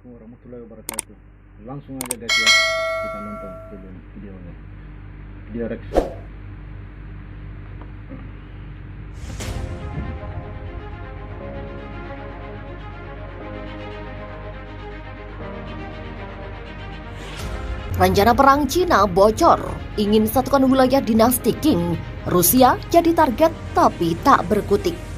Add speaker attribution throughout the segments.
Speaker 1: Assalamualaikum warahmatullahi wabarakatuh. Langsung aja guys ya, kita nonton film videonya. Video Rex.
Speaker 2: Rencana perang Cina bocor, ingin satukan wilayah dinasti Qing. Rusia jadi target tapi tak berkutik.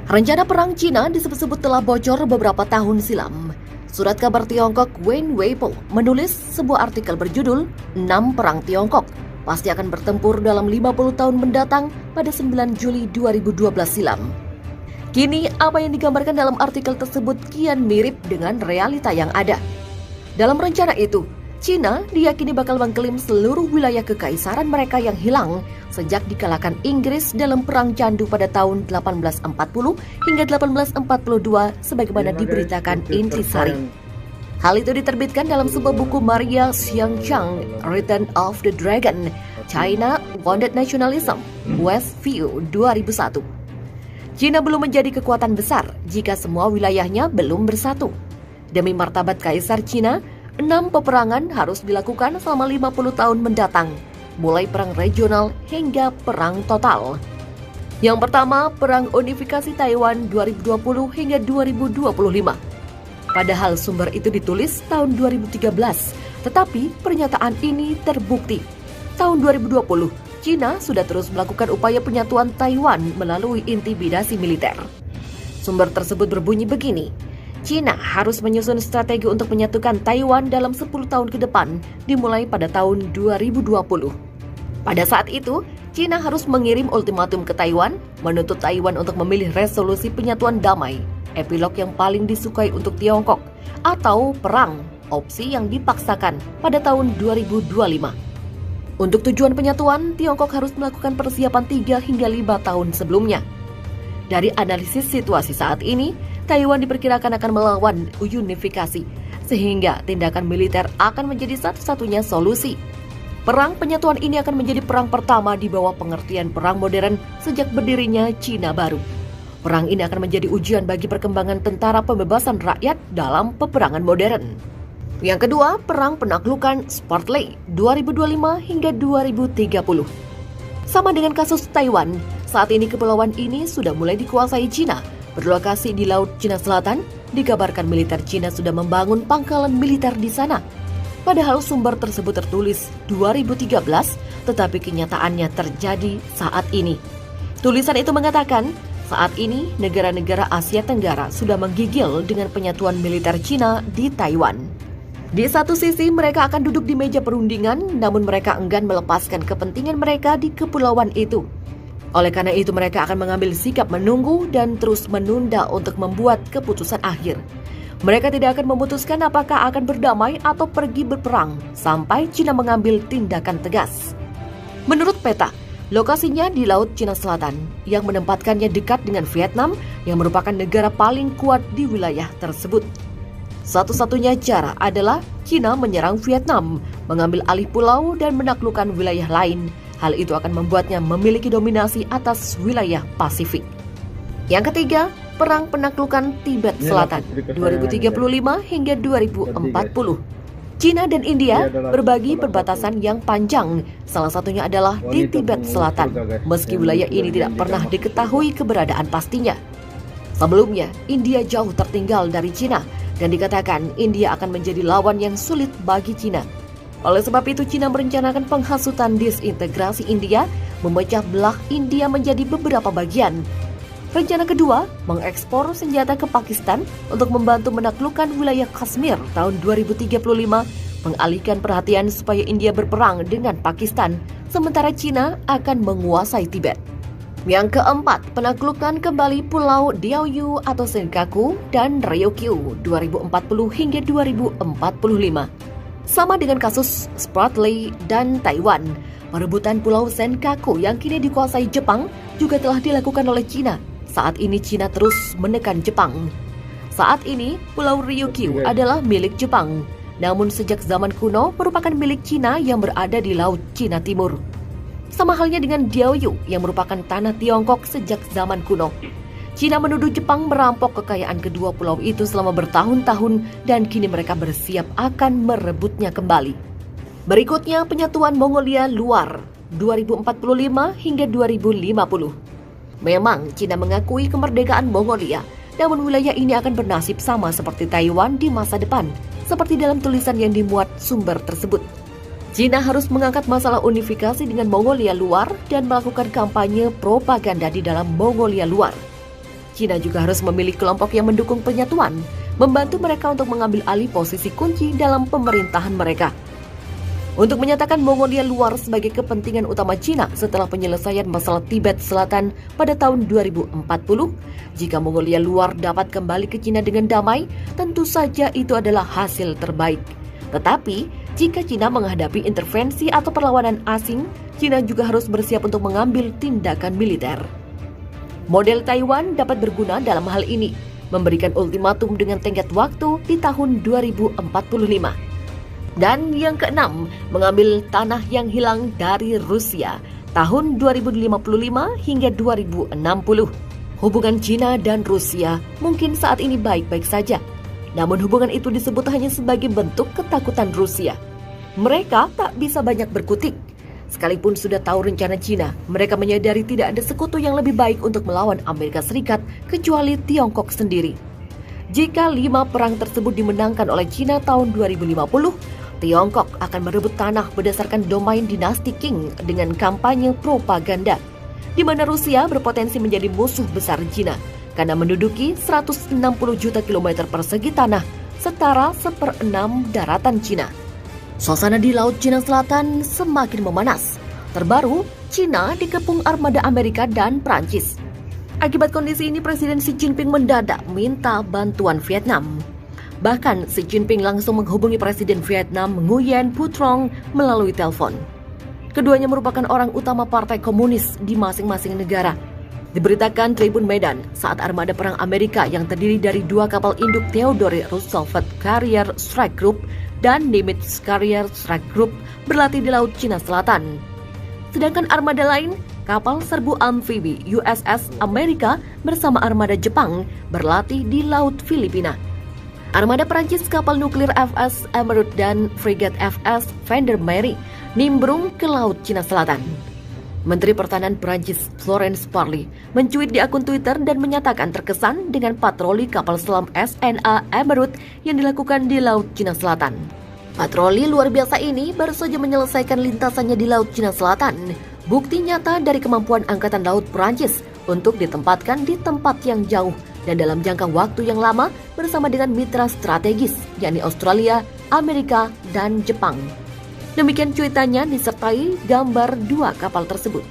Speaker 2: Rencana perang Cina disebut-sebut telah bocor beberapa tahun silam. Surat kabar Tiongkok Wen Weibo menulis sebuah artikel berjudul 6 Perang Tiongkok pasti akan bertempur dalam 50 tahun mendatang pada 9 Juli 2012 silam. Kini apa yang digambarkan dalam artikel tersebut kian mirip dengan realita yang ada. Dalam rencana itu, Cina diyakini bakal mengklaim seluruh wilayah kekaisaran mereka yang hilang sejak dikalahkan Inggris dalam Perang Candu pada tahun 1840 hingga 1842 sebagaimana diberitakan Intisari. Hal itu diterbitkan dalam sebuah buku Maria Xiangchang, Return of the Dragon, China Wounded Nationalism, West View 2001. Cina belum menjadi kekuatan besar jika semua wilayahnya belum bersatu. Demi martabat Kaisar Cina, 6 peperangan harus dilakukan selama 50 tahun mendatang, mulai perang regional hingga perang total. Yang pertama, Perang Unifikasi Taiwan 2020 hingga 2025. Padahal sumber itu ditulis tahun 2013, tetapi pernyataan ini terbukti. Tahun 2020, Cina sudah terus melakukan upaya penyatuan Taiwan melalui intimidasi militer. Sumber tersebut berbunyi begini, Cina harus menyusun strategi untuk menyatukan Taiwan dalam 10 tahun ke depan, dimulai pada tahun 2020. Pada saat itu, Cina harus mengirim ultimatum ke Taiwan, menuntut Taiwan untuk memilih resolusi penyatuan damai, epilog yang paling disukai untuk Tiongkok, atau perang, opsi yang dipaksakan pada tahun 2025. Untuk tujuan penyatuan, Tiongkok harus melakukan persiapan 3 hingga 5 tahun sebelumnya. Dari analisis situasi saat ini, Taiwan diperkirakan akan melawan unifikasi, sehingga tindakan militer akan menjadi satu-satunya solusi. Perang penyatuan ini akan menjadi perang pertama di bawah pengertian perang modern sejak berdirinya Cina baru. Perang ini akan menjadi ujian bagi perkembangan tentara pembebasan rakyat dalam peperangan modern. Yang kedua, Perang Penaklukan Spratly 2025 hingga 2030. Sama dengan kasus Taiwan, saat ini kepulauan ini sudah mulai dikuasai Cina. Berlokasi di Laut Cina Selatan, dikabarkan militer Cina sudah membangun pangkalan militer di sana. Padahal sumber tersebut tertulis 2013, tetapi kenyataannya terjadi saat ini. Tulisan itu mengatakan, saat ini negara-negara Asia Tenggara sudah menggigil dengan penyatuan militer Cina di Taiwan. Di satu sisi mereka akan duduk di meja perundingan, namun mereka enggan melepaskan kepentingan mereka di kepulauan itu. Oleh karena itu mereka akan mengambil sikap menunggu dan terus menunda untuk membuat keputusan akhir. Mereka tidak akan memutuskan apakah akan berdamai atau pergi berperang sampai Cina mengambil tindakan tegas. Menurut peta, lokasinya di Laut Cina Selatan yang menempatkannya dekat dengan Vietnam yang merupakan negara paling kuat di wilayah tersebut. Satu-satunya cara adalah Cina menyerang Vietnam, mengambil alih pulau dan menaklukkan wilayah lain. Hal itu akan membuatnya memiliki dominasi atas wilayah Pasifik. Yang ketiga, Perang Penaklukan Tibet Selatan 2035 hingga 2040. Cina dan India berbagi perbatasan yang panjang, salah satunya adalah di Tibet Selatan, meski wilayah ini tidak pernah diketahui keberadaan pastinya. Sebelumnya, India jauh tertinggal dari Cina, dan dikatakan India akan menjadi lawan yang sulit bagi Cina. Oleh sebab itu, Cina merencanakan penghasutan disintegrasi India, memecah belah India menjadi beberapa bagian. Rencana kedua, mengekspor senjata ke Pakistan untuk membantu menaklukkan wilayah Kashmir tahun 2035, mengalihkan perhatian supaya India berperang dengan Pakistan, sementara Cina akan menguasai Tibet. Yang keempat, penaklukan kembali Pulau Diaoyu atau Senkaku dan Ryukyu 2040 hingga 2045. Sama dengan kasus Spratly dan Taiwan, perebutan Pulau Senkaku yang kini dikuasai Jepang juga telah dilakukan oleh Cina. Saat ini Cina terus menekan Jepang. Saat ini Pulau Ryukyu adalah milik Jepang, namun sejak zaman kuno merupakan milik Cina yang berada di Laut Cina Timur. Sama halnya dengan Diaoyu yang merupakan tanah Tiongkok sejak zaman kuno. Cina menuduh Jepang merampok kekayaan kedua pulau itu selama bertahun-tahun dan kini mereka bersiap akan merebutnya kembali. Berikutnya penyatuan Mongolia luar 2045 hingga 2050. Memang Cina mengakui kemerdekaan Mongolia, namun wilayah ini akan bernasib sama seperti Taiwan di masa depan, seperti dalam tulisan yang dimuat sumber tersebut. Cina harus mengangkat masalah unifikasi dengan Mongolia luar dan melakukan kampanye propaganda di dalam Mongolia luar. Cina juga harus memilih kelompok yang mendukung penyatuan, membantu mereka untuk mengambil alih posisi kunci dalam pemerintahan mereka. Untuk menyatakan Mongolia luar sebagai kepentingan utama Cina setelah penyelesaian masalah Tibet Selatan pada tahun 2040, jika Mongolia luar dapat kembali ke Cina dengan damai, tentu saja itu adalah hasil terbaik. Tetapi, jika Cina menghadapi intervensi atau perlawanan asing, Cina juga harus bersiap untuk mengambil tindakan militer. Model Taiwan dapat berguna dalam hal ini, memberikan ultimatum dengan tenggat waktu di tahun 2045. Dan yang keenam, mengambil tanah yang hilang dari Rusia tahun 2055 hingga 2060. Hubungan Cina dan Rusia mungkin saat ini baik-baik saja. Namun hubungan itu disebut hanya sebagai bentuk ketakutan Rusia. Mereka tak bisa banyak berkutik. Sekalipun sudah tahu rencana Cina, mereka menyadari tidak ada sekutu yang lebih baik untuk melawan Amerika Serikat kecuali Tiongkok sendiri. Jika 5 perang tersebut dimenangkan oleh Cina tahun 2050, Tiongkok akan merebut tanah berdasarkan domain dinasti Qing dengan kampanye propaganda, di mana Rusia berpotensi menjadi musuh besar Cina karena menduduki 160 juta kilometer persegi tanah, setara 1/6 daratan Cina. Suasana di Laut Cina Selatan semakin memanas. Terbaru, Cina dikepung armada Amerika dan Prancis. Akibat kondisi ini, Presiden Xi Jinping mendadak minta bantuan Vietnam. Bahkan Xi Jinping langsung menghubungi Presiden Vietnam Nguyen Phu Trong melalui telepon. Keduanya merupakan orang utama partai komunis di masing-masing negara. Diberitakan Tribun Medan saat armada perang Amerika yang terdiri dari 2 kapal induk Theodore Roosevelt Carrier Strike Group dan Nimitz Carrier Strike Group berlatih di Laut Cina Selatan. Sedangkan armada lain, kapal serbu amfibi USS Amerika bersama armada Jepang berlatih di Laut Filipina. Armada Prancis kapal nuklir FS Emeraude dan frigat FS Vendémiaire nimbrung ke Laut Cina Selatan. Menteri Pertahanan Prancis Florence Parly mencuit di akun Twitter dan menyatakan terkesan dengan patroli kapal selam SNA Emeraude yang dilakukan di Laut Cina Selatan. Patroli luar biasa ini baru saja menyelesaikan lintasannya di Laut Cina Selatan, bukti nyata dari kemampuan Angkatan Laut Prancis untuk ditempatkan di tempat yang jauh dan dalam jangka waktu yang lama bersama dengan mitra strategis, yakni Australia, Amerika, dan Jepang. Demikian cuitannya disertai gambar 2 kapal tersebut.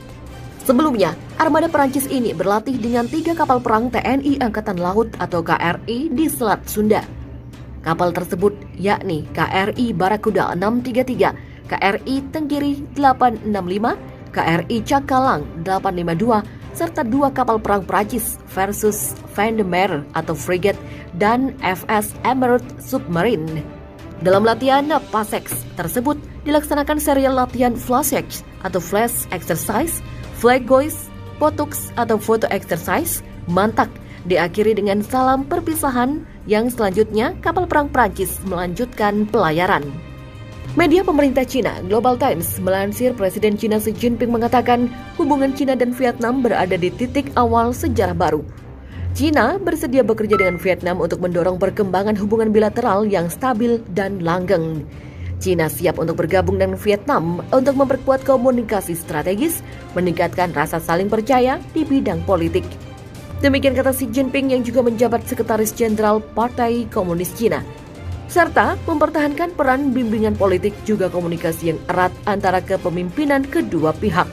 Speaker 2: Sebelumnya, armada Perancis ini berlatih dengan 3 kapal perang TNI Angkatan Laut atau KRI di Selat Sunda. Kapal tersebut yakni KRI Barakuda 633, KRI Tenggiri 865, KRI Cakalang 852, serta 2 kapal perang Prancis versus Vendémiaire atau frigate dan FS Emeraude Submarine. Dalam latihan PASEX tersebut dilaksanakan serial latihan FLASH atau Flash Exercise, Flagois, Potux atau Photo Exercise, Mantak, diakhiri dengan salam perpisahan yang selanjutnya kapal perang Prancis melanjutkan pelayaran. Media pemerintah Cina, Global Times, melansir Presiden Cina Xi Jinping mengatakan hubungan Cina dan Vietnam berada di titik awal sejarah baru. Cina bersedia bekerja dengan Vietnam untuk mendorong perkembangan hubungan bilateral yang stabil dan langgeng. Cina siap untuk bergabung dengan Vietnam untuk memperkuat komunikasi strategis, meningkatkan rasa saling percaya di bidang politik. Demikian kata Xi Jinping yang juga menjabat Sekretaris Jenderal Partai Komunis Cina, serta mempertahankan peran bimbingan politik juga komunikasi yang erat antara kepemimpinan kedua pihak.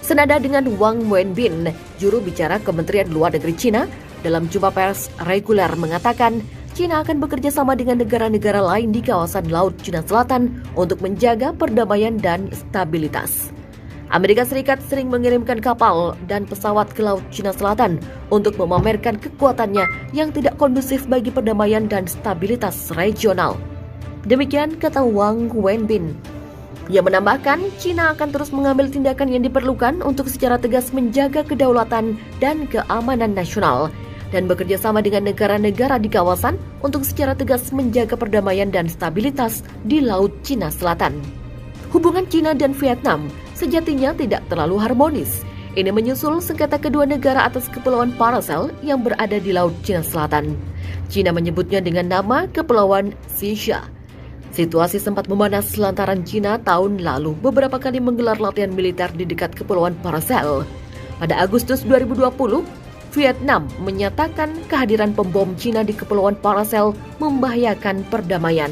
Speaker 2: Senada dengan Wang Wenbin, juru bicara Kementerian Luar Negeri Cina, dalam jumpa pers reguler mengatakan Cina akan bekerja sama dengan negara-negara lain di kawasan Laut Cina Selatan untuk menjaga perdamaian dan stabilitas. Amerika Serikat sering mengirimkan kapal dan pesawat ke Laut Cina Selatan untuk memamerkan kekuatannya yang tidak kondusif bagi perdamaian dan stabilitas regional. Demikian kata Wang Wenbin. Ia menambahkan, China akan terus mengambil tindakan yang diperlukan untuk secara tegas menjaga kedaulatan dan keamanan nasional dan bekerja sama dengan negara-negara di kawasan untuk secara tegas menjaga perdamaian dan stabilitas di Laut Cina Selatan. Hubungan China dan Vietnam sejatinya tidak terlalu harmonis. Ini menyusul sengketa kedua negara atas Kepulauan Paracel yang berada di Laut Cina Selatan. China menyebutnya dengan nama Kepulauan Xisha. Situasi sempat memanas lantaran China tahun lalu beberapa kali menggelar latihan militer di dekat Kepulauan Paracel. Pada Agustus 2020, Vietnam menyatakan kehadiran pembom China di Kepulauan Paracel membahayakan perdamaian.